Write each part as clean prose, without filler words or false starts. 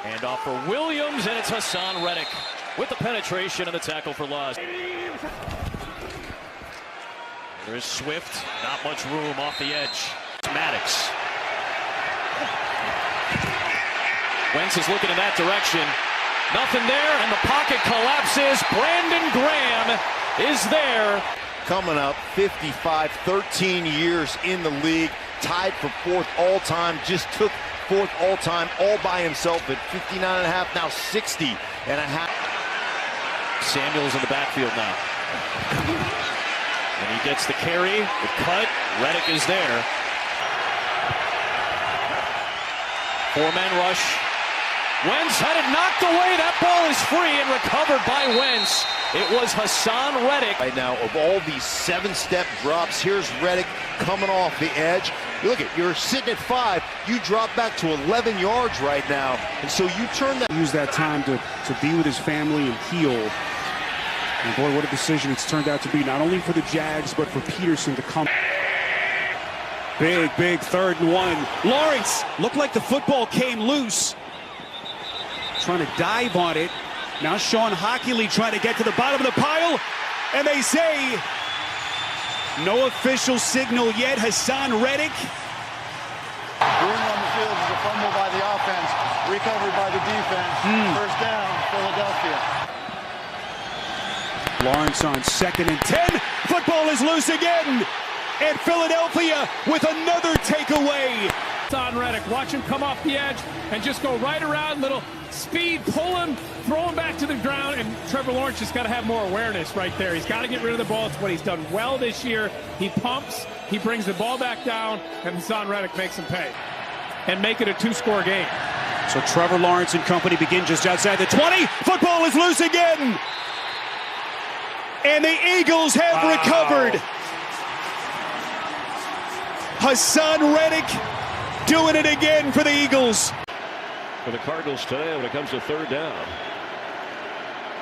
And off for Williams, and it's Haason Reddick with the penetration and the tackle for loss. There's Swift, not much room off the edge. Maddox. Wentz is looking in that direction. Nothing there, and the pocket collapses. Brandon Graham is there. Coming up, 55, 13 years in the league, tied for fourth all-time, just took fourth all-time all by himself at 59 and a half, now 60 and a half. Samuel's in the backfield now. And he gets the carry, the cut. Reddick is there. Four-man rush. Wentz had it knocked away. That ball is free and recovered by Wentz. It was Haason Reddick. Right now, of all these 7-step drops, here's Reddick coming off the edge. Look at, you're sitting at 5. You drop back to 11 yards right now. And so you turn that. Use that time to be with his family and heal. And boy, what a decision it's turned out to be, not only for the Jags, but for Peterson to come. Big 3rd and 1. Lawrence looked like the football came loose. Trying to dive on it. Now Sean Hockley trying to get to the bottom of the pile. And they say no official signal yet. Haason Reddick. Room on the field is a fumble by the offense. Recovery by the defense. First down, Philadelphia. Lawrence on 2nd and 10. Football is loose again. And Philadelphia with another takeaway. Haason Reddick, watch him come off the edge and just go right around, little speed, pull him, throw him back to the ground, and Trevor Lawrence just got to have more awareness right there. He's got to get rid of the ball. It's what he's done well this year. He pumps, he brings the ball back down, and Haason Reddick makes him pay and make it a 2-score game. So Trevor Lawrence and company begin just outside the 20. Football is loose again. And the Eagles have recovered. Haason Reddick doing it again for the Eagles. For the Cardinals today when it comes to 3rd down.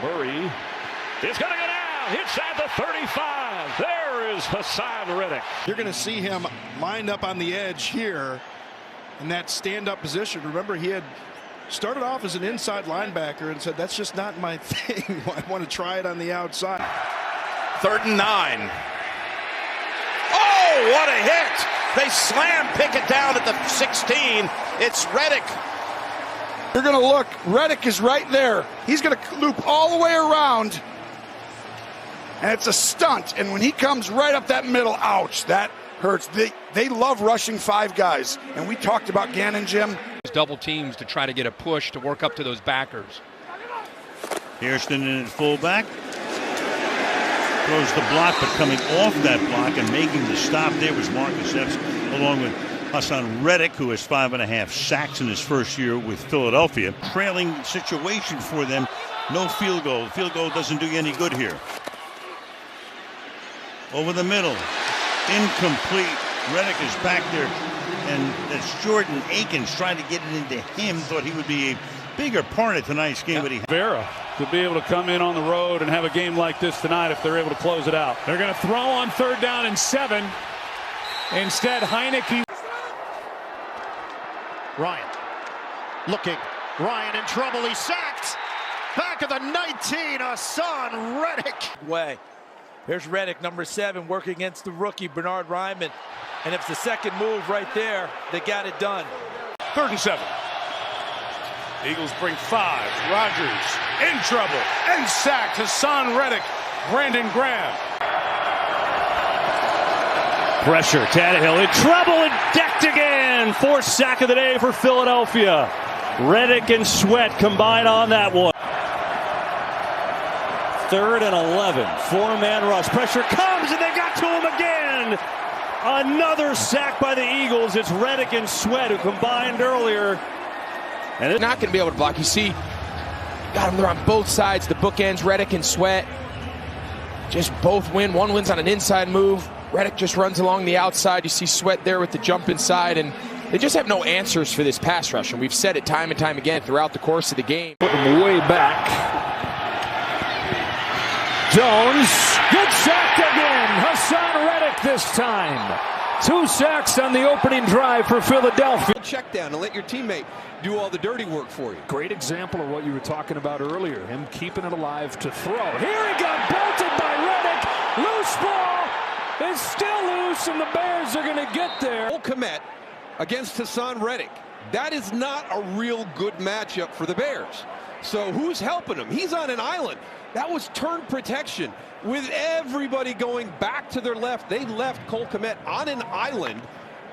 Murray is going to go down inside the 35. There is Haason Reddick. You're going to see him lined up on the edge here in that stand-up position. Remember, he had started off as an inside linebacker and said, that's just not my thing. I want to try it on the outside. 3rd and 9. Oh, what a hit! They slam Pickett down at the 16. It's Reddick. You're going to look. Reddick is right there. He's going to loop all the way around. And it's a stunt. And when he comes right up that middle, ouch, that hurts. They love rushing 5 guys. And we talked about Gannon, Jim. Double teams to try to get a push to work up to those backers. Hairston in at fullback. Throws the block, but coming off that block and making the stop there was Marcus Epps, along with Haason Reddick, who has 5.5 sacks in his first year with Philadelphia. Trailing situation for them. No field goal. Field goal doesn't do you any good here. Over the middle. Incomplete. Reddick is back there. And that's Jordan Akins trying to get it into him. Thought he would be a bigger part of tonight's game, but he Vera to be able to come in on the road and have a game like this tonight if they're able to close it out. They're going to throw on 3rd down and 7. Instead, Heineke. Ryan looking. Ryan in trouble. He's sacked. Back of the 19. Haason Reddick. Way. Here's Reddick, number 7, working against the rookie, Bernard Ryman. And it's the second move right there. They got it done. 3rd and 7. Eagles bring 5. Rodgers in trouble and sacked. Haason Reddick. Brandon Graham. Pressure. Tannehill in trouble and decked again. 4th sack of the day for Philadelphia. Reddick and Sweat combine on that one. 3rd and 11. 4-man rush. Pressure comes and they got to him again. Another sack by the Eagles. It's Reddick and Sweat who combined earlier. And they're not going to be able to block. You see, got them there on both sides. The bookends, Reddick and Sweat. Just both win. One wins on an inside move. Reddick just runs along the outside. You see Sweat there with the jump inside. And they just have no answers for this pass rush. And we've said it time and time again throughout the course of the game. Put him way back. Jones. Good sack again. Haason Reddick this time. 2 sacks on the opening drive for Philadelphia. Check down and let your teammate do all the dirty work for you. Great example of what you were talking about earlier, him keeping it alive to throw. Here he got belted by Reddick. Loose ball. It's still loose, and the Bears are going to get there. Cole Kmet against Haason Reddick. That is not a real good matchup for the Bears. So who's helping him? He's on an island. That was turn protection. With everybody going back to their left, they left Cole Kmet on an island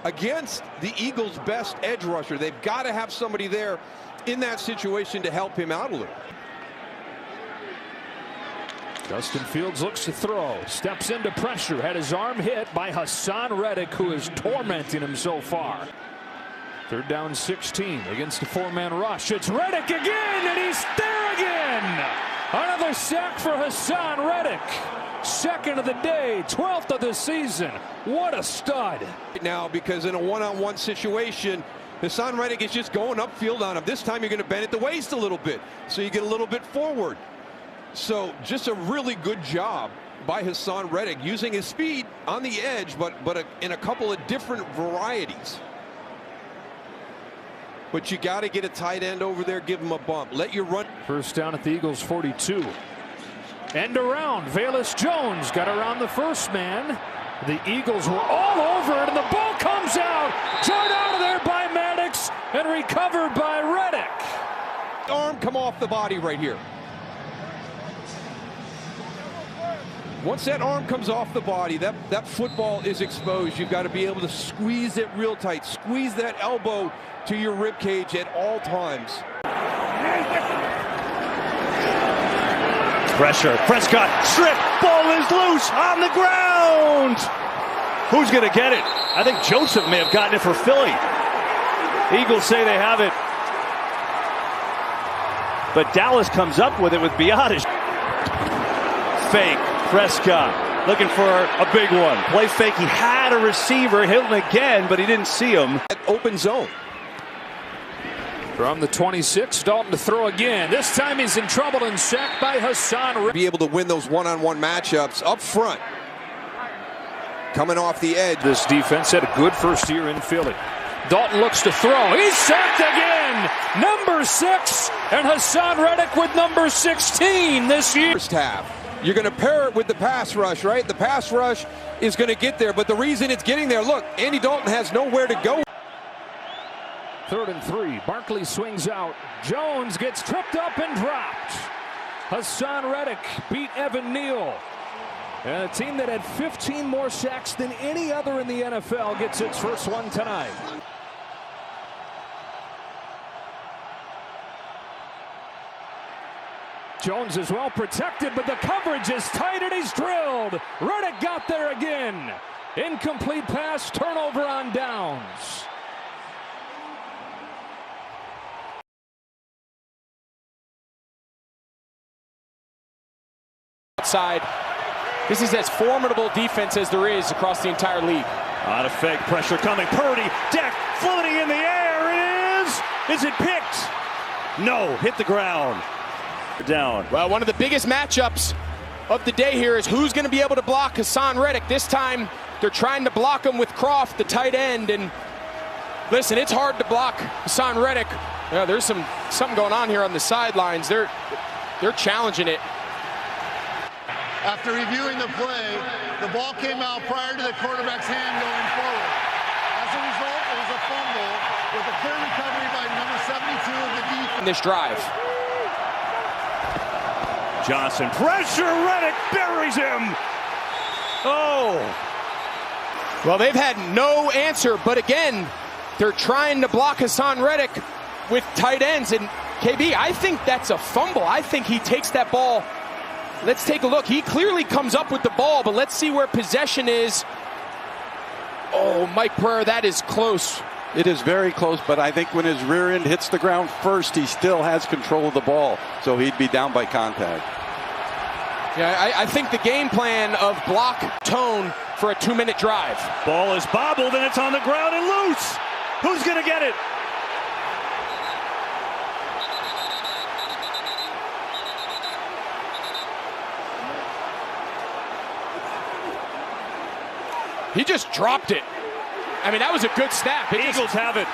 against the Eagles' best edge rusher. They've got to have somebody there in that situation to help him out a little. Justin Fields looks to throw, steps into pressure, had his arm hit by Haason Reddick, who is tormenting him so far. 3rd down 16 against a 4-man rush. It's Reddick again, and he's there again. Another sack for Haason Reddick. 2nd of the day, 12th of the season. What a stud. Now, because in a one-on-one situation, Haason Reddick is just going upfield on him. This time you're going to bend at the waist a little bit, so you get a little bit forward. So just a really good job by Haason Reddick, using his speed on the edge, but in a couple of different varieties. But you got to get a tight end over there, give him a bump. Let you run. 1st down at the Eagles' 42. End around. Velus Jones got around the first man. The Eagles were all over it, and the ball comes out. Turned out of there by Maddox and recovered by Reddick. Arm come off the body right here. Once that arm comes off the body, that football is exposed. You've got to be able to squeeze it real tight. Squeeze that elbow to your rib cage at all times. Pressure. Prescott stripped. Ball is loose on the ground. Who's going to get it? I think Joseph may have gotten it for Philly. Eagles say they have it. But Dallas comes up with it with Biotis. Fake. Prescott looking for a big one. Play fake. He had a receiver. Hit him again, but he didn't see him. Open zone. From the 26, Dalton to throw again. This time he's in trouble and sacked by Haason Reddick. Be able to win those one-on-one matchups up front. Coming off the edge. This defense had a good first year in Philly. Dalton looks to throw. He's sacked again. Number 6, and Haason Reddick with number 16 this year. First half. You're going to pair it with the pass rush, right? The pass rush is going to get there, but the reason it's getting there, look, Andy Dalton has nowhere to go. 3rd and 3. Barkley swings out. Jones gets tripped up and dropped. Haason Reddick beat Evan Neal. And a team that had 15 more sacks than any other in the NFL gets its first one tonight. Jones is well protected, but the coverage is tight and he's drilled. Reddick got there again. Incomplete pass, turnover on downs. Outside. This is as formidable defense as there is across the entire league. On a fake, pressure coming. Purdy, deck, floating in the air. It is. Is it picked? No, hit the ground. Down. Well, one of the biggest matchups of the day here is who's going to be able to block Haason Reddick. This time, they're trying to block him with Croft, the tight end. And listen, it's hard to block Haason Reddick. Yeah, there's something going on here on the sidelines. They're challenging it. After reviewing the play, the ball came out prior to the quarterback's hand going forward. As a result, it was a fumble with a clear recovery by number 72 of the defense. In this drive. Johnson, pressure, Reddick buries him. Oh. Well, they've had no answer, but again, they're trying to block Haason Reddick with tight ends. And KB, I think that's a fumble. I think he takes that ball. Let's take a look. He clearly comes up with the ball, but let's see where possession is. Oh, Mike Pereira, that is close. It is very close, but I think when his rear end hits the ground first, he still has control of the ball, so he'd be down by contact. Yeah, I think the game plan of block tone for a 2-minute drive. Ball is bobbled and it's on the ground and loose. Who's going to get it? He just dropped it. I mean, that was a good snap. Eagles have it.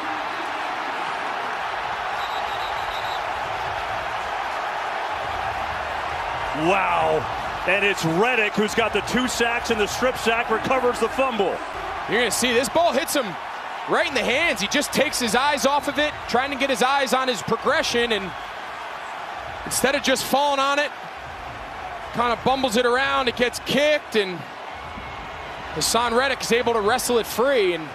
Wow. And it's Reddick who's got the 2 sacks and the strip sack, recovers the fumble. You're going to see this ball hits him right in the hands. He just takes his eyes off of it, trying to get his eyes on his progression, and instead of just falling on it, kind of bumbles it around. It gets kicked, and Haason Reddick is able to wrestle it free. And